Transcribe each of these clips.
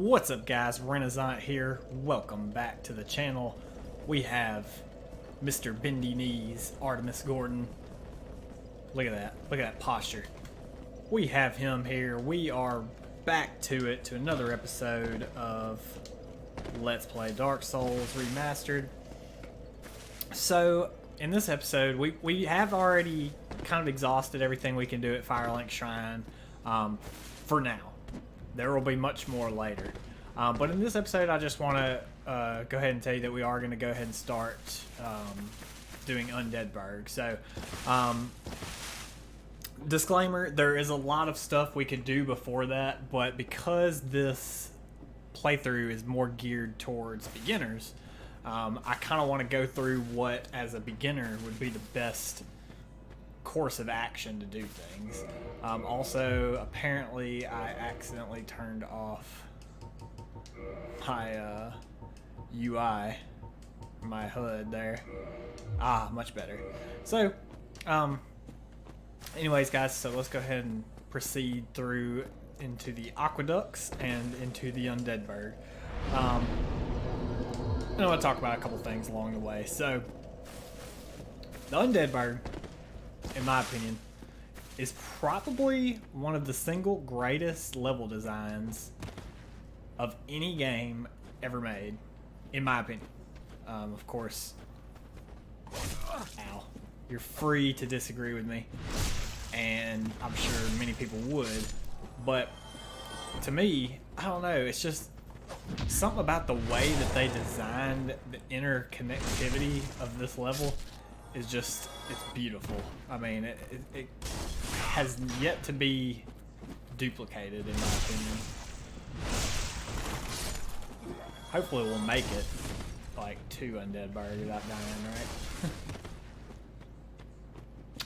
What's up, guys? Renasant here. Welcome back to the channel. We have Mr. Bendy Knees, Artemis Gordon. Look at that. Look at that posture. We have him here. We are back to it, to another episode of Let's Play Dark Souls Remastered. So, in this episode, we have already kind of exhausted everything we can do at Firelink Shrine for now. There will be much more later. But in this episode, I just want to go ahead and tell you that we are going to go ahead and start doing Undead Burg. So, disclaimer, there is a lot of stuff we could do before that, but because this playthrough is more geared towards beginners, I kind of want to go through what, as a beginner, would be the best course of action to do things. Also, apparently I accidentally turned off my UI, my HUD there. Much better. So anyways, guys, so let's go ahead and proceed through into the aqueducts and into the Undead Burg. I want to talk about a couple things along the way. So the Undead Burg, in my opinion, is probably one of the single greatest level designs of any game ever made, in my opinion. Of course, ow, you're free to disagree with me, and I'm sure many people would, but to me, I don't know, it's just something about the way that they designed the interconnectivity of this level is just, it's beautiful. I mean, it has yet to be duplicated, in my opinion. Hopefully we'll make it like to Undead Burg without dying, right?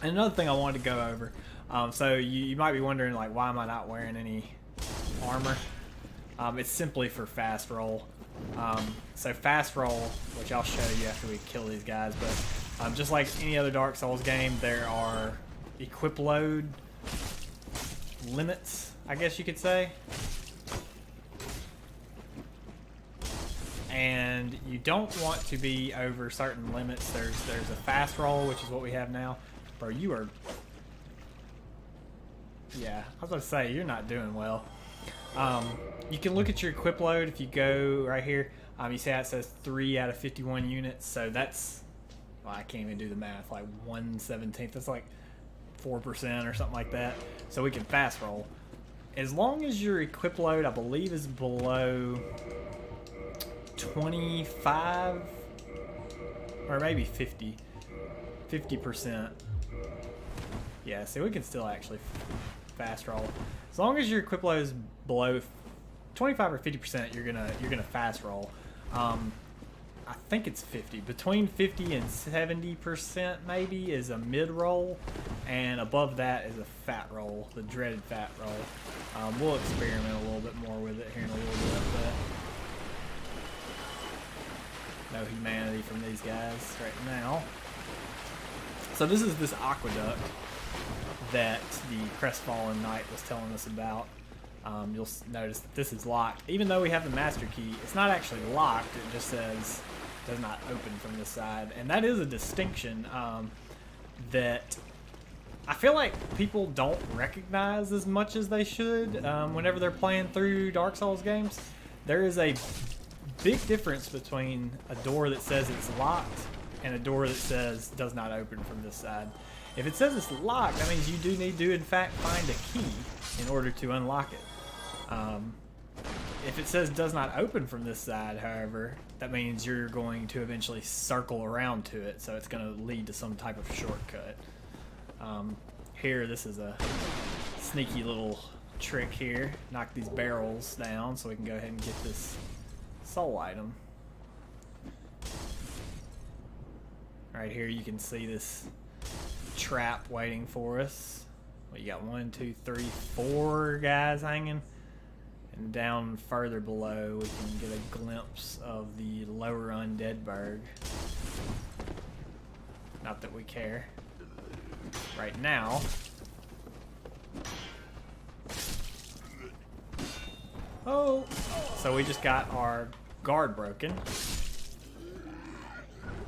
And another thing I wanted to go over, so you might be wondering, like, why am I not wearing any armor? It's simply for fast roll. So fast roll, which I'll show you after we kill these guys, but just like any other Dark Souls game, there are equip load limits, I guess you could say. And you don't want to be over certain limits. There's a fast roll, which is what we have now. Bro, you are... Yeah, I was going to say, you're not doing well. You can look at your equip load if you go right here. You see how it says 3 out of 51 units, so that's... Well, I can't even do the math, like 1/17. That's like 4% or something like that. So we can fast roll. As long as your equip load, I believe, is below 25 or maybe 50%. Yeah, so we can still actually fast roll. As long as your equip load is below 25 or 50%, you're gonna fast roll. I think it's 50. Between 50 and 70% maybe is a mid roll, and above that is a fat roll, the dreaded fat roll. We'll experiment a little bit more with it here in a little bit. But no humanity from these guys right now. So this is this aqueduct that the Crestfallen Knight was telling us about. You'll notice that this is locked. Even though we have the master key, it's not actually locked. It just says does not open from this side. And that is a distinction that I feel like people don't recognize as much as they should whenever they're playing through Dark Souls games. There is a big difference between a door that says it's locked and a door that says does not open from this side. If it says it's locked, that means you do need to, in fact, find a key in order to unlock it. If it says does not open from this side, however, that means you're going to eventually circle around to it, so it's going to lead to some type of shortcut. Here, this is a sneaky little trick here. Knock these barrels down so we can go ahead and get this soul item. Right here, you can see this trap waiting for us. Well, you got 1, 2, 3, 4 guys hanging, and down further below we can get a glimpse of the lower Undead Burg. Not that we care right now. Oh, So we just got our guard broken.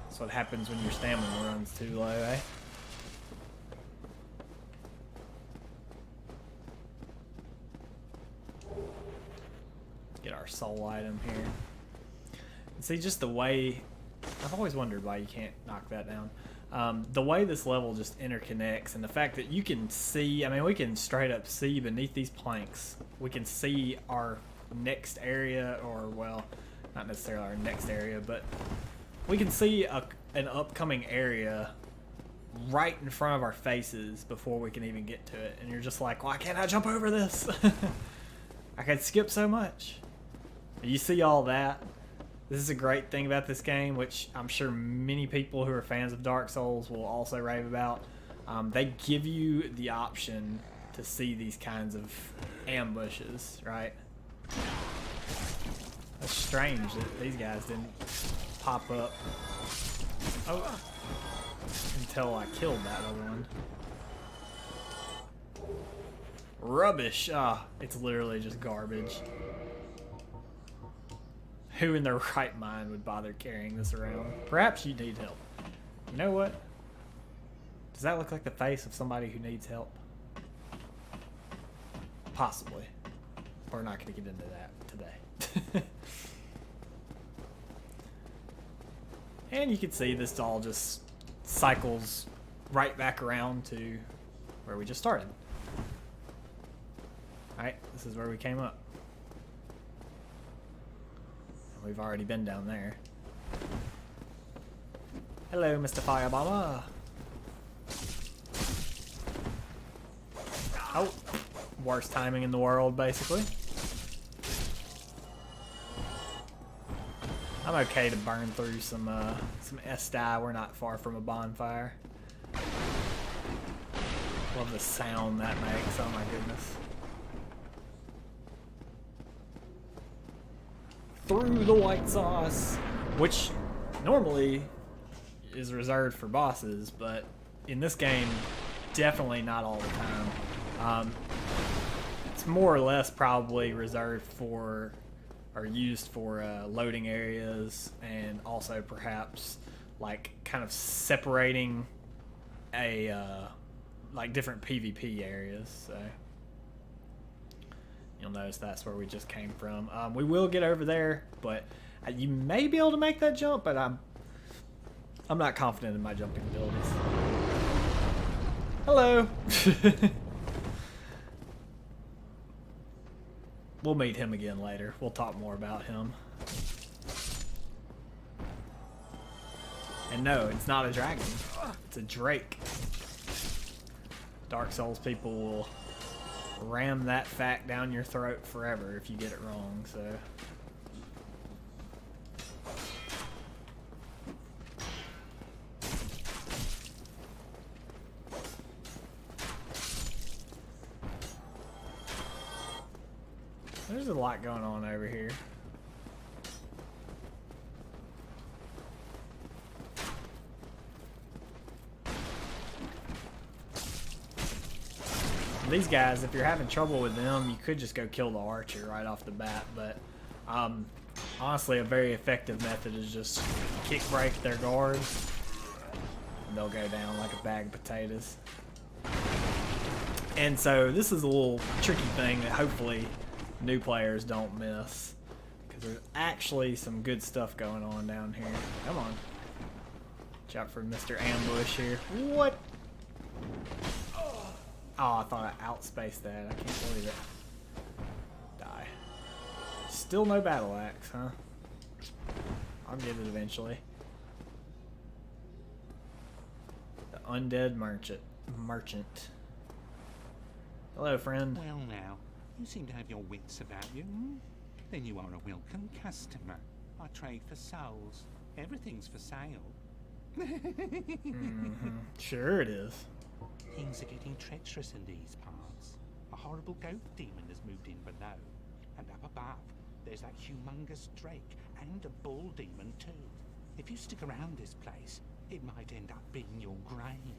That's what happens when your stamina runs too low, eh? Get our soul item here. And see, just the way... I've always wondered why you can't knock that down. The way this level just interconnects and the fact that you can see... I mean, we can straight up see beneath these planks. We can see our next area, or, well, not necessarily our next area, but we can see an upcoming area right in front of our faces before we can even get to it. And you're just like, why can't I jump over this? I could skip so much. You see all that. This is a great thing about this game, which I'm sure many people who are fans of Dark Souls will also rave about. They give you the option to see these kinds of ambushes, right? That's strange that these guys didn't pop up. Oh, until I killed that other one. Rubbish. Ah, it's literally just garbage. Who in their right mind would bother carrying this around? Perhaps you need help. You know what? Does that look like the face of somebody who needs help? Possibly. We're not going to get into that today. And you can see this all just cycles right back around to where we just started. Alright, this is where we came up. We've already been down there. Hello, Mr. Firebomber. Oh, worst timing in the world, basically. I'm okay to burn through some S-dye. We're not far from a bonfire. Love the sound that makes. Oh my goodness. Through the white sauce, which normally is reserved for bosses, but in this game, definitely not all the time. It's more or less probably reserved for, or used for loading areas, and also perhaps like kind of separating a like different PvP areas. So you'll notice that's where we just came from. We will get over there, but you may be able to make that jump, but I'm not confident in my jumping abilities. Hello. We'll meet him again later. We'll talk more about him. And no, it's not a dragon. It's a drake. Dark Souls people will ram that fact down your throat forever if you get it wrong, so... There's a lot going on over here. These guys, if you're having trouble with them, you could just go kill the archer right off the bat, but honestly a very effective method is just kick break their guard and they'll go down like a bag of potatoes. And so this is a little tricky thing that hopefully new players don't miss, because there's actually some good stuff going on down here. Come on. Watch out for Mr. Ambush here. What? Oh, I thought I outspaced that. I can't believe it. Die. Still no battle axe, huh? I'll get it eventually. The Undead Merchant. Hello, friend. Well now, you seem to have your wits about you. Then you are a welcome customer. I trade for souls. Everything's for sale. Sure it is. Things are getting treacherous in these parts. A horrible goat demon has moved in below. And up above, there's that humongous drake and a bull demon too. If you stick around this place, it might end up being your grave.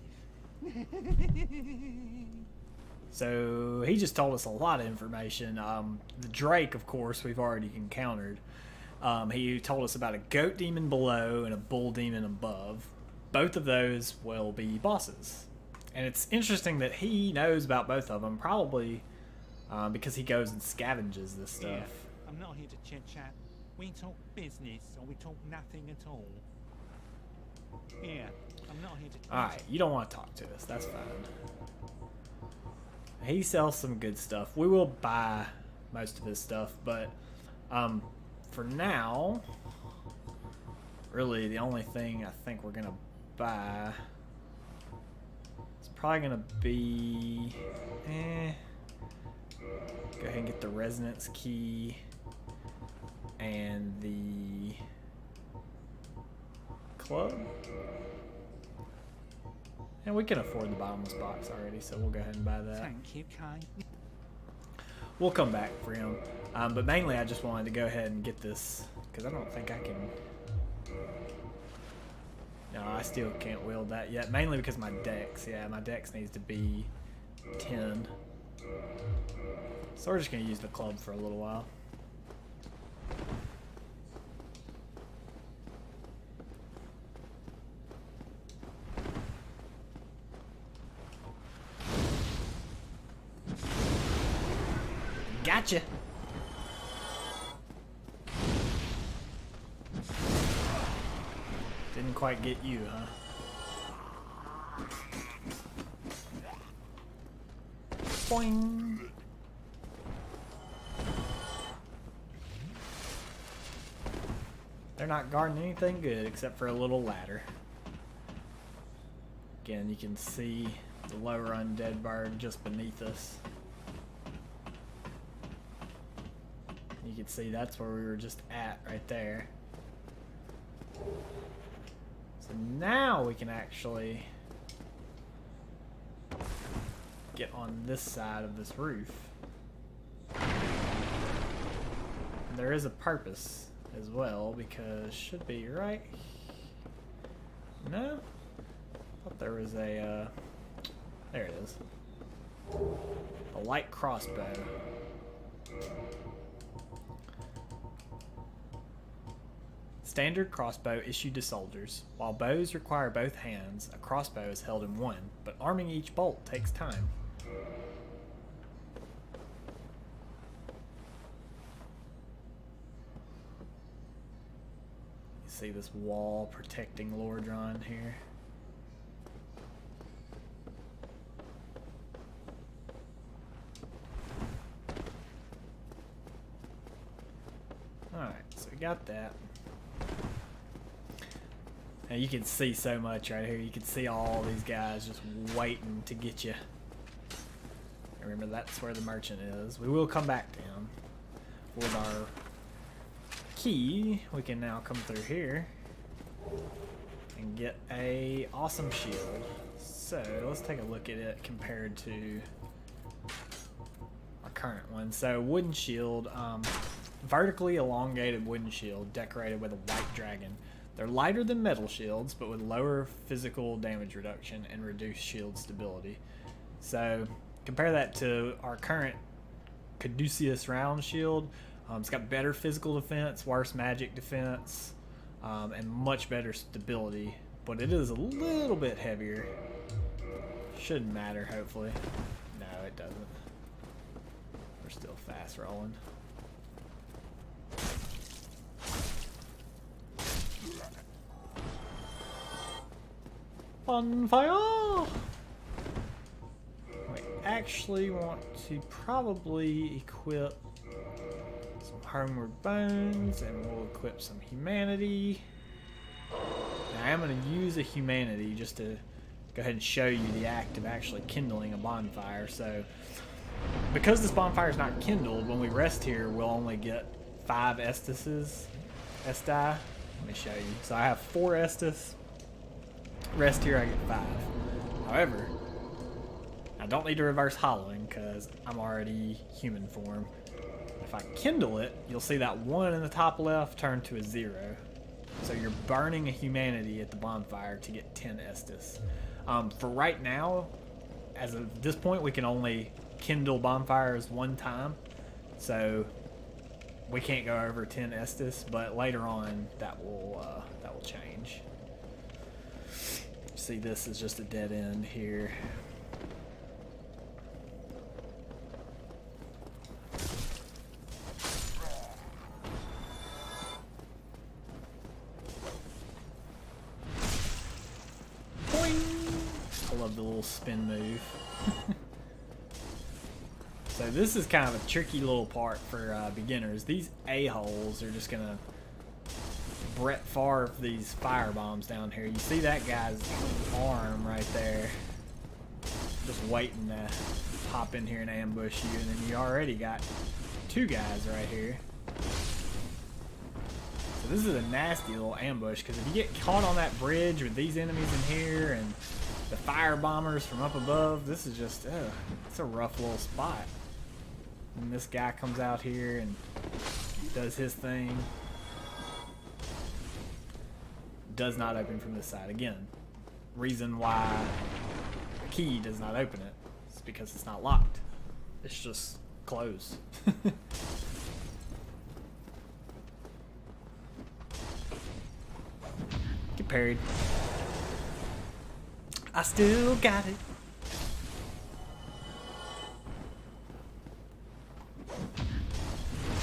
So he just told us a lot of information. The Drake, of course, we've already encountered. He told us about a goat demon below and a bull demon above. Both of those will be bosses. And it's interesting that he knows about both of them, probably because he goes and scavenges this stuff. Yeah, I'm not here to chit-chat. We talk business or we talk nothing at all. Yeah, I'm not here to... Alright, you don't want to talk to us. That's fine. He sells some good stuff. We will buy most of his stuff, but for now, really the only thing I think we're going to buy is probably going to be... Go ahead and get the resonance key and the club. And we can afford the bottomless box already, so we'll go ahead and buy that. Thank you, Kai. We'll come back for him. But mainly I just wanted to go ahead and get this, because I don't think I can... No, I still can't wield that yet. Mainly because my dex. Yeah, my dex needs to be 10. So we're just going to use the club for a little while. Gotcha. Didn't quite get you, huh? Boing. They're not guarding anything good except for a little ladder. Again, you can see the lower undead Burg just beneath us. You can see that's where we were just at right there. So now we can actually get on this side of this roof. And there is a purpose as well, because should be right. No? I thought there was a there it is. A light crossbow. Standard crossbow issued to soldiers. While bows require both hands, a crossbow is held in one, but arming each bolt takes time. You see this wall protecting Lordron here. Alright, so we got that. Now you can see so much right here. You can see all these guys just waiting to get you. Remember, that's where the merchant is. We will come back to him. With our key, we can now come through here and get a awesome shield. So let's take a look at it compared to our current one. So wooden shield, vertically elongated wooden shield decorated with a white dragon. They're lighter than metal shields, but with lower physical damage reduction and reduced shield stability. So compare that to our current Caduceus round shield. It's got better physical defense, worse magic defense, and much better stability. But it is a little bit heavier. Shouldn't matter, hopefully. No, it doesn't. We're still fast rolling. Bonfire! We actually want to probably equip some Homeward Bones, and we'll equip some Humanity. Now, I'm going to use a Humanity just to go ahead and show you the act of actually kindling a bonfire. So, because this bonfire is not kindled, when we rest here, we'll only get 5 Esti. Let me show you. So I have 4 Estus. Rest here, I get 5. However, I don't need to reverse hollowing because I'm already human form. If I kindle it, you'll see that 1 in the top left turn to a 0. So you're burning a humanity at the bonfire to get 10 Estus. For right now, as of this point, we can only kindle bonfires one time, so we can't go over 10 Estus, but later on that will change. See, this is just a dead end here. I love the little spin move. So this is kind of a tricky little part for beginners. These a-holes are just gonna Brett Favre these fire bombs down here. You see that guy's arm right there, just waiting to hop in here and ambush you, and then you already got two guys right here. So this is a nasty little ambush, because if you get caught on that bridge with these enemies in here and the fire bombers from up above, this is just, it's a rough little spot. And this guy comes out here and does his thing. Does not open from this side. Again, reason why the key does not open it is because it's not locked. It's just closed. Get parried. I still got it.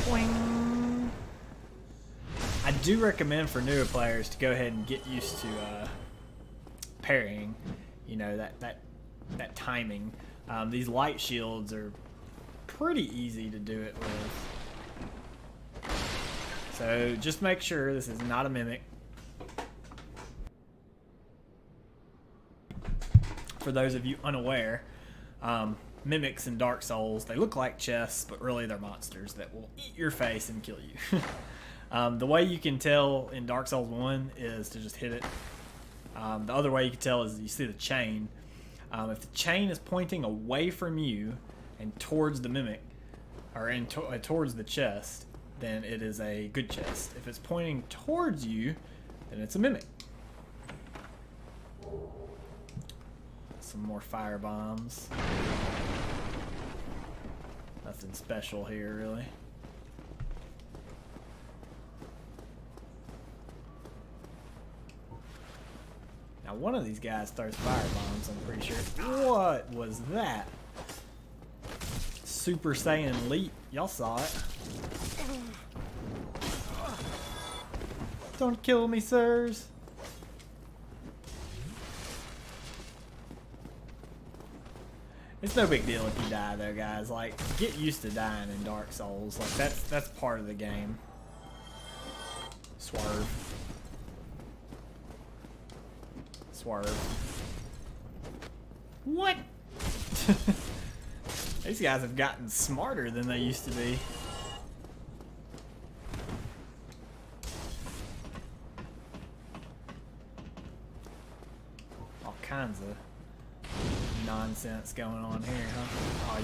Boing. I do recommend for newer players to go ahead and get used to parrying. You know, that timing. These light shields are pretty easy to do it with. So just make sure this is not a mimic. For those of you unaware, mimics in Dark Souls, they look like chests, but really they're monsters that will eat your face and kill you. The way you can tell in Dark Souls 1 is to just hit it. The other way you can tell is you see the chain. If the chain is pointing away from you and towards the mimic, or towards the chest, then it is a good chest. If it's pointing towards you, then it's a mimic. Some more fire bombs. Nothing special here, really. Now, one of these guys throws fire bombs, I'm pretty sure. What was that? Super Saiyan Leap. Y'all saw it. Don't kill me, sirs. It's no big deal if you die, though, guys. Like, get used to dying in Dark Souls. Like, that's part of the game. Swerve. Swerve. What? These guys have gotten smarter than they used to be. All kinds of nonsense going on here, huh? Oh,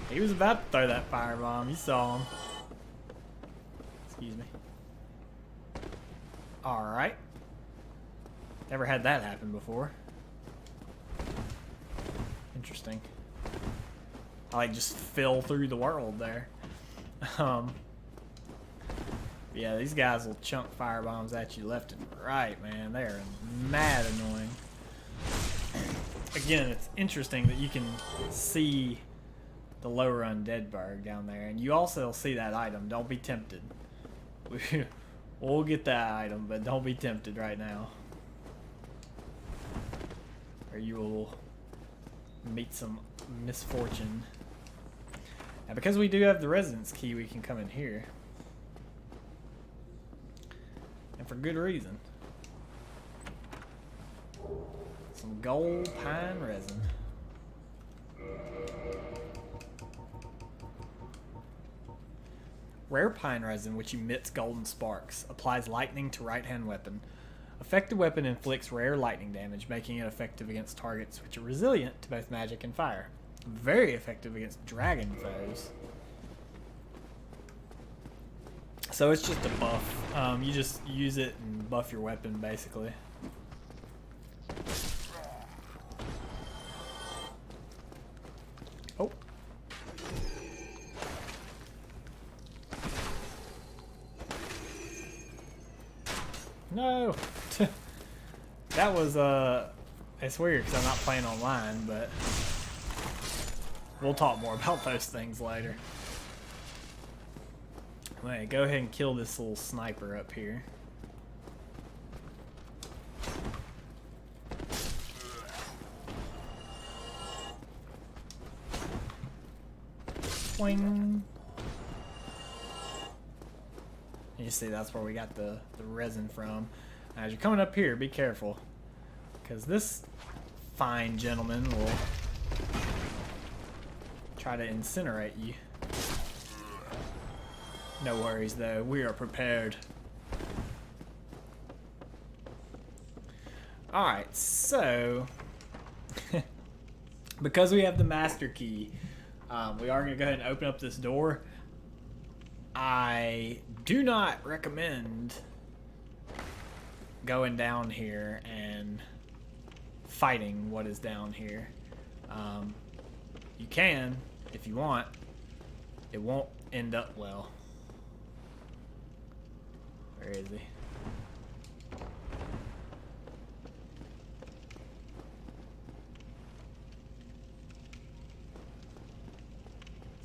you. He was about to throw that firebomb. You saw him. Excuse me. Alright. Never had that happen before. Interesting. I like just fell through the world there. Yeah, these guys will chunk fire bombs at you left and right, man. They are mad annoying. Again, it's interesting that you can see the lower Undead Burg down there, and you also see that item. Don't be tempted. We'll get that item, but don't be tempted right now, or you will meet some misfortune. Now, because we do have the residence key, we can come in here. And for good reason. Some gold pine resin. Rare pine resin, which emits golden sparks, applies lightning to right-hand weapon. Affected weapon inflicts rare lightning damage, making it effective against targets which are resilient to both magic and fire. Very effective against dragon foes. So it's just a buff. You just use it and buff your weapon, basically. Oh. No. That was it's weird because I'm not playing online, but we'll talk more about those things later. Wait, go ahead and kill this little sniper up here. Swing. You see, that's where we got the resin from. As you're coming up here, be careful, because this fine gentleman will try to incinerate you. No worries, though. We are prepared. Alright, so because we have the master key, we are going to go ahead and open up this door. I do not recommend going down here and fighting what is down here. You can, if you want. It won't end up well. Where is he?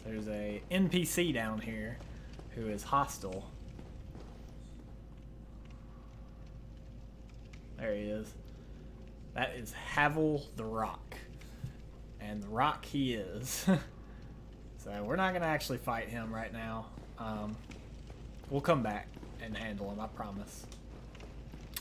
So there's a NPC down here who is hostile. There he is. That is Havel the Rock. And the Rock he is. So we're not going to actually fight him right now. We'll come back and handle him, I promise.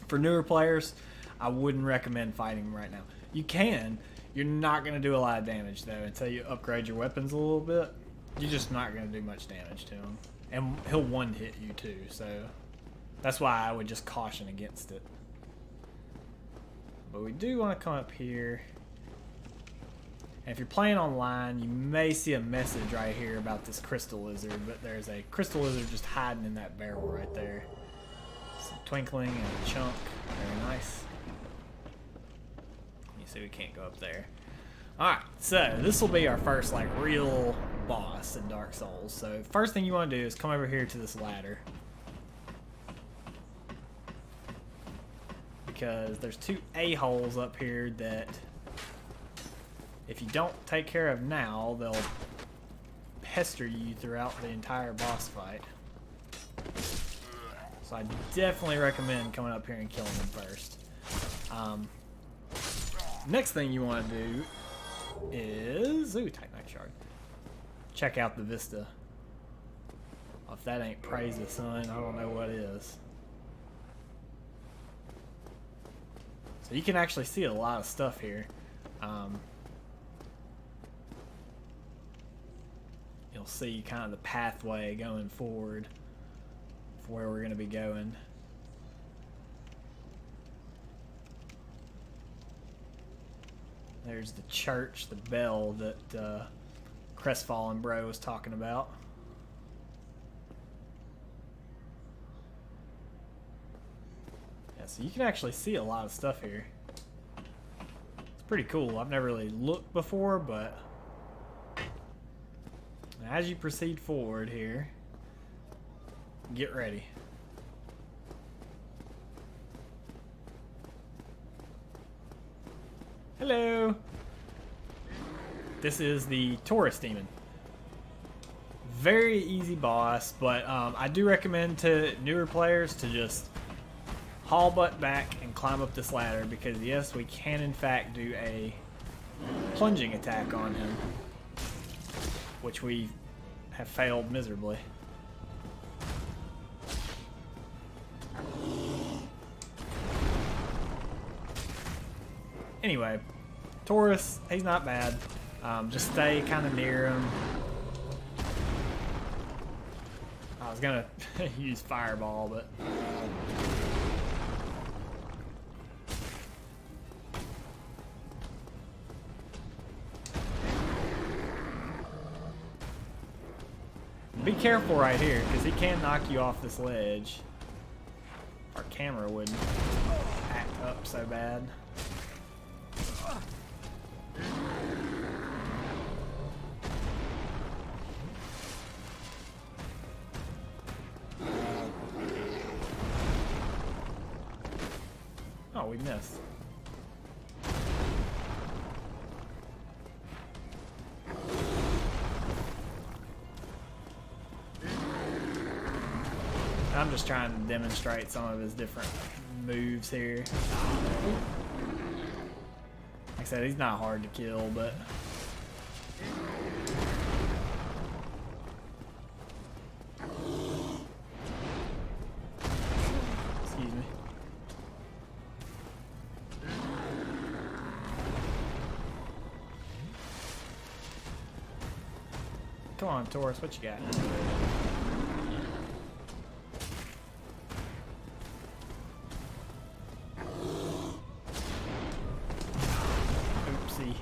For newer players, I wouldn't recommend fighting him right now. You can. You're not going to do a lot of damage, though, until you upgrade your weapons a little bit. You're just not going to do much damage to him. And he'll one-hit you, too, so that's why I would just caution against it. But we do want to come up here. And if you're playing online, you may see a message right here about this crystal lizard, but there's a crystal lizard just hiding in that barrel right there. Some twinkling and a chunk. Very nice. You see we can't go up there. Alright, so this will be our first like real boss in Dark Souls. So first thing you want to do is come over here to this ladder. Because there's two a-holes up here that if you don't take care of now, they'll pester you throughout the entire boss fight. So I definitely recommend coming up here and killing them first. Next thing you want to do is... Ooh, Titanite Shard. Check out the vista. If that ain't praise the sun, I don't know what is. So you can actually see a lot of stuff here. You'll see kind of the pathway going forward for where we're going to be going. There's the church, the bell that Crestfallen Bro was talking about. Yeah, so you can actually see a lot of stuff here. It's pretty cool. I've never really looked before, but as you proceed forward here, get ready. Hello! This is the Taurus Demon. Very easy boss, but I do recommend to newer players to just haul butt back and climb up this ladder, because yes, we can in fact do a plunging attack on him, which we have failed miserably. Anyway, Taurus, he's not bad. Just stay kind of near him. I was gonna use Fireball, but be careful right here, because he can knock you off this ledge. Our camera wouldn't act up so bad. we missed. I'm just trying to demonstrate some of his different moves here. Like I said, he's not hard to kill, but... Excuse me. Come on, Taurus, what you got? Oopsie.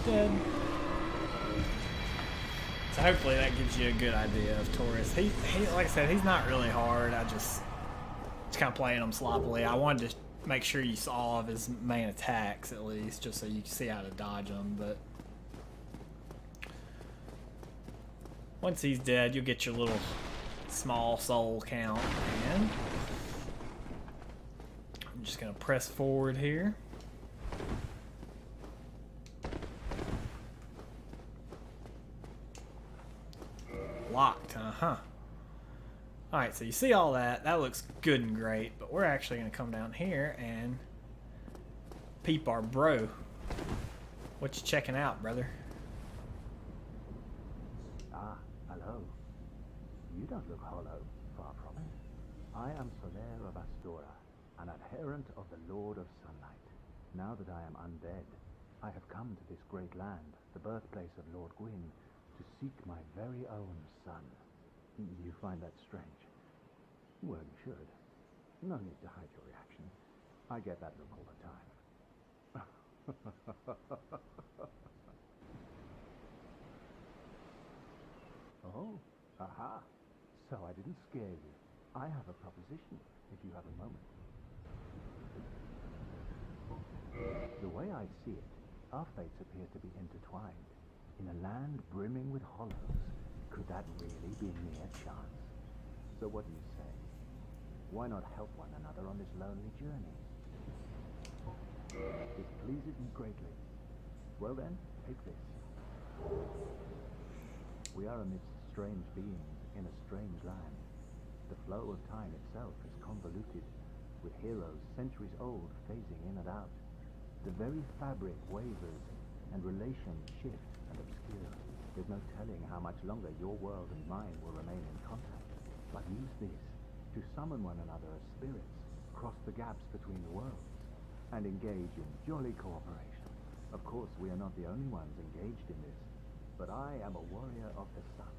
Dead. So hopefully that gives you a good idea of Taurus. He like I said, he's not really hard. I just kind of playing him sloppily. I wanted to make sure you saw all of his main attacks at least, just so you can see how to dodge them. But once he's dead, you'll get your little small soul count. And I'm just gonna press forward here. Locked, Alright, so you see all that. That looks good and great, but we're actually going to come down here and peep our bro. What you checking out, brother? Ah, hello. You don't look hollow, far from it. I am Soler of Astora, an adherent of the Lord of Sunlight. Now that I am undead, I have come to this great land, the birthplace of Lord Gwyn, to seek my very own son. You find that strange? Well, you should. No need to hide your reaction. I get that look all the time. Oh, aha. So I didn't scare you. I have a proposition, if you have a moment. The way I see it, our fates appear to be intertwined. In a land brimming with hollows, could that really be mere chance? So what do you say? Why not help one another on this lonely journey? It pleases me greatly. Well then, take this. We are amidst strange beings in a strange land. The flow of time itself is convoluted, with heroes centuries old phasing in and out. The very fabric wavers, and relations shift and obscure. There's no telling how much longer your world and mine will remain in contact. But use this to summon one another as spirits, cross the gaps between the worlds, and engage in jolly cooperation. Of course, we are not the only ones engaged in this, but I am a warrior of the sun.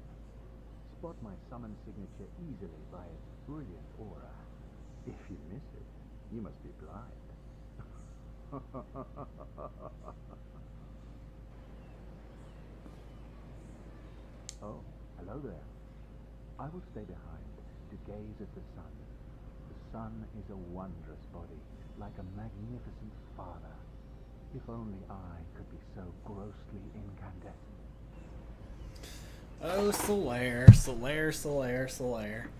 Spot my summon signature easily by its brilliant aura. If you miss it, you must be blind. Oh, hello there. I will stay behind to gaze at the sun. The sun is a wondrous body, like a magnificent father. If only I could be so grossly incandescent. Oh, Soler, Soler, Soler, Soler.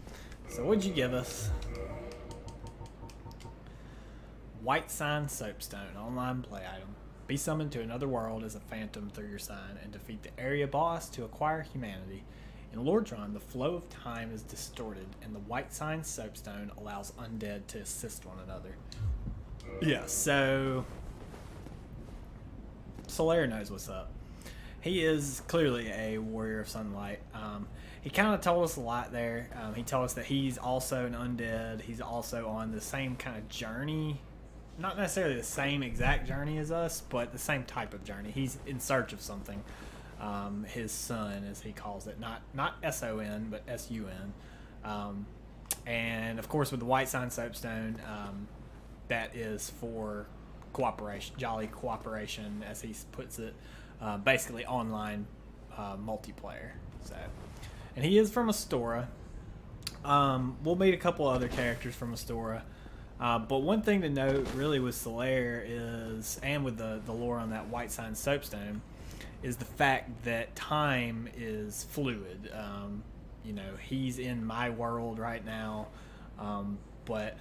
So what'd you give us? White Sign Soapstone, online play item. Be summoned to another world as a phantom through your sign and defeat the area boss to acquire humanity. In Lorethrough, the flow of time is distorted, and the White Sign Soapstone allows undead to assist one another. Yeah, so Soler knows what's up. He is clearly a warrior of sunlight. He kind of told us a lot there. He told us that he's also an undead. He's also on the same kind of journey. Not necessarily the same exact journey as us, but the same type of journey. He's in search of something. His son, as he calls it. Not S-O-N, but S-U-N. And, of course, with the White Sign Soapstone, that is for cooperation, jolly cooperation, as he puts it, basically online multiplayer. So, and he is from Astora. We'll meet a couple other characters from Astora. But one thing to note really with Solaire is, and with the lore on that White Sign Soapstone, is the fact that time is fluid. You know, he's in my world right now, but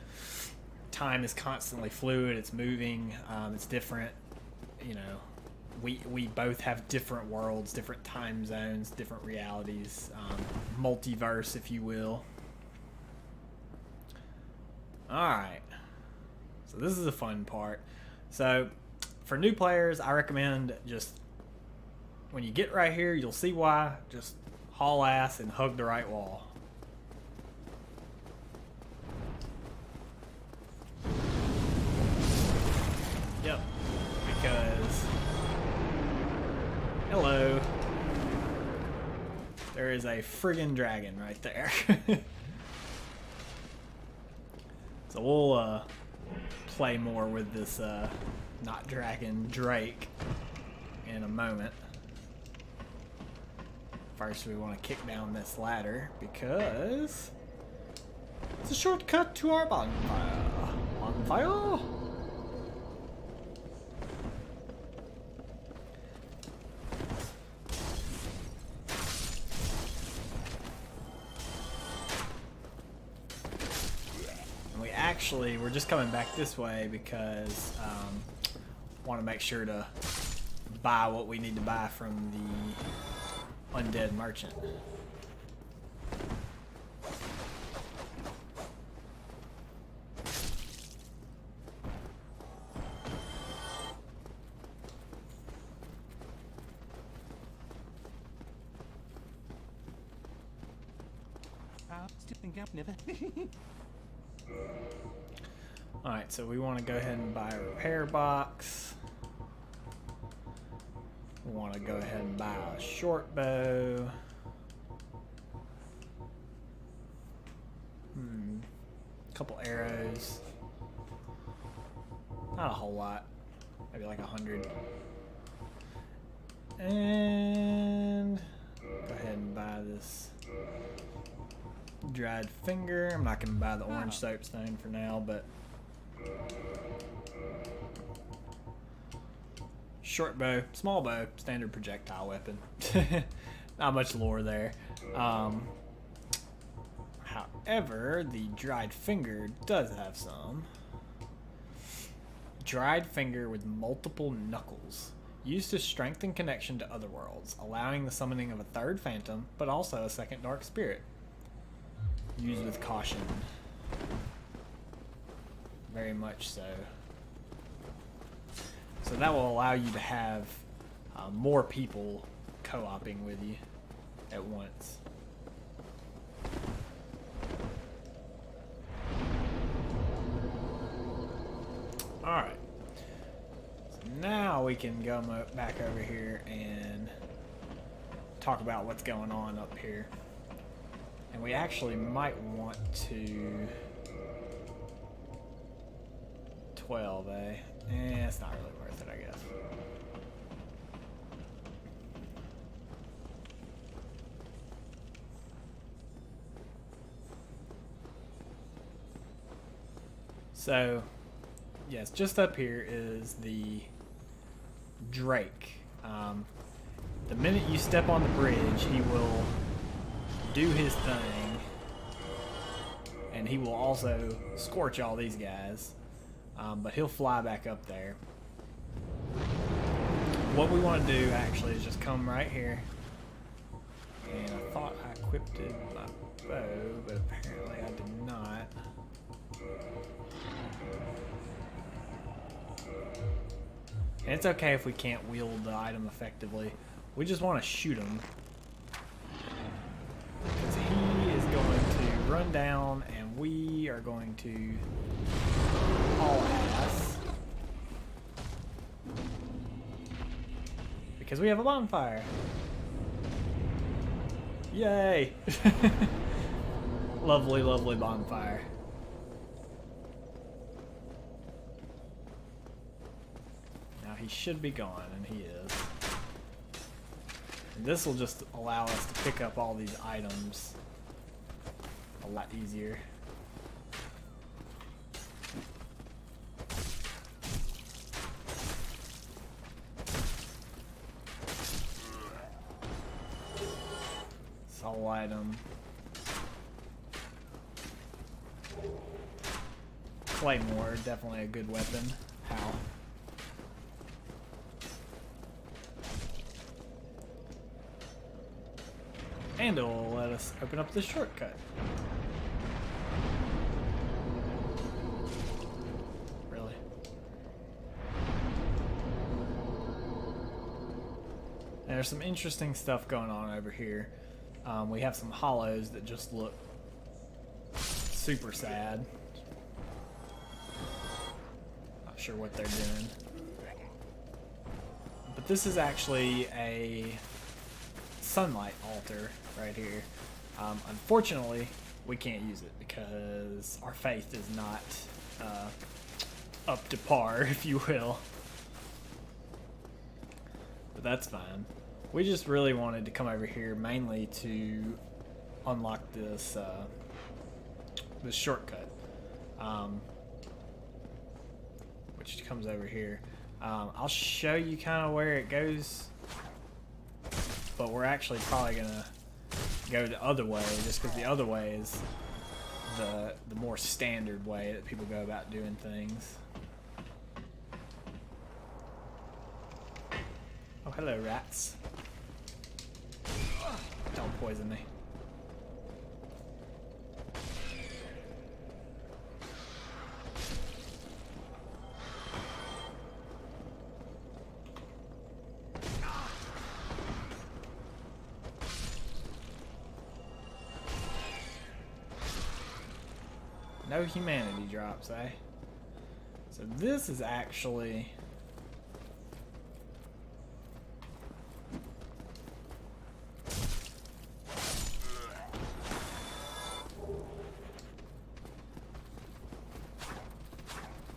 time is constantly fluid. It's moving. It's different. You know, we both have different worlds, different time zones, different realities, multiverse, if you will. Alright, so this is a fun part. So, for new players, I recommend just, when you get right here, you'll see why, just haul ass and hug the right wall. Yep, because, hello, there is a friggin' dragon right there. So we'll play more with this not dragon Drake in a moment. First we want to kick down this ladder because it's a shortcut to our bonfire. Bonfire? Actually, we're just coming back this way because want to make sure to buy what we need to buy from the Undead merchant. Still think I've never. Alright, so we want to go ahead and buy a repair box. We want to go ahead and buy a short bow. Couple arrows. Not a whole lot. Maybe like 100. And go ahead and buy this dried finger. I'm not going to buy the orange soapstone for now, but short bow, small bow, standard projectile weapon. Not much lore there. However, the dried finger does have some. Dried finger with multiple knuckles. Used to strengthen connection to other worlds, allowing the summoning of a third phantom, but also a second dark spirit. Used with caution. Very much so. So that will allow you to have more people co-oping with you at once. Alright. So now we can go back over here and talk about what's going on up here. And we actually might want to 12, eh? It's not really worth it, I guess. So, yes, just up here is the Drake. The minute you step on the bridge, he will do his thing, and he will also scorch all these guys, but he'll fly back up there. What we want to do actually is just come right here, and I thought I equipped my bow, but apparently I did not. And it's okay if we can't wield the item effectively. We just want to shoot him. Because he is going to run down and we are going to haul ass. Because we have a bonfire. Yay! Lovely, lovely bonfire. he should be gone, and he is. And this will just allow us to pick up all these items a lot easier. Soul item. Claymore, definitely a good weapon. How? And it will let us open up the shortcut. Really? There's some interesting stuff going on over here. We have some hollows that just look super sad. Not sure what they're doing. But this is actually a sunlight altar right here. Unfortunately, we can't use it because our faith is not up to par, if you will. But that's fine. We just really wanted to come over here mainly to unlock this this shortcut, which comes over here. I'll show you kind of where it goes, but we're actually probably gonna go the other way, just because the other way is the more standard way that people go about doing things. Oh, hello, rats. Don't poison me. No humanity drops, eh? So this is actually...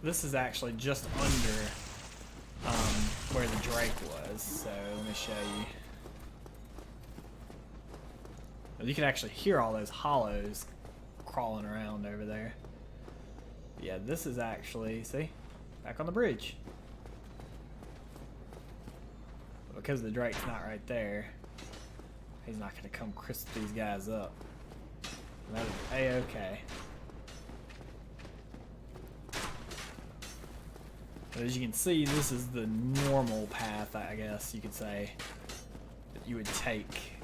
This is actually just under where the Drake was, so let me show you. You can actually hear all those hollows crawling around over there. Yeah, this is actually, see, back on the bridge. But because the Drake's not right there, he's not going to come crisp these guys up. And that is A-okay. But as you can see, this is the normal path, I guess you could say, that you would take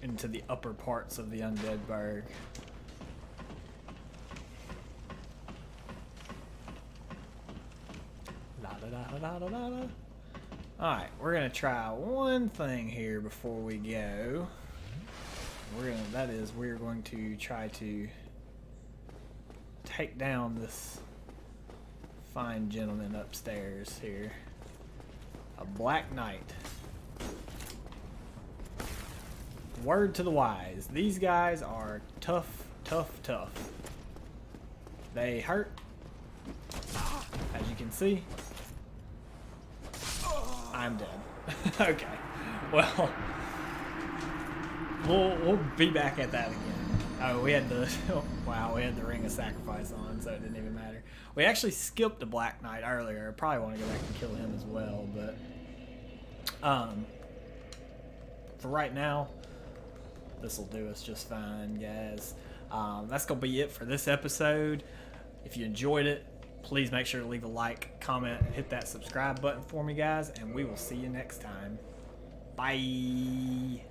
into the upper parts of the Undead Burg. Alright, we're gonna try one thing here before we go. We're going to try to take down this fine gentleman upstairs here. A Black Knight. Word to the wise, these guys are tough, tough, tough. They hurt, as you can see. I'm dead. Okay, well, we'll be back at that again. Oh, we had the wow, we had the Ring of Sacrifice on, so it didn't even matter. We actually skipped the Black Knight earlier. I probably want to go back and kill him as well, but for right now, this will do us just fine, guys. That's gonna be it for this episode. If you enjoyed it, please make sure to leave a like, comment, and hit that subscribe button for me, guys, and we will see you next time. Bye.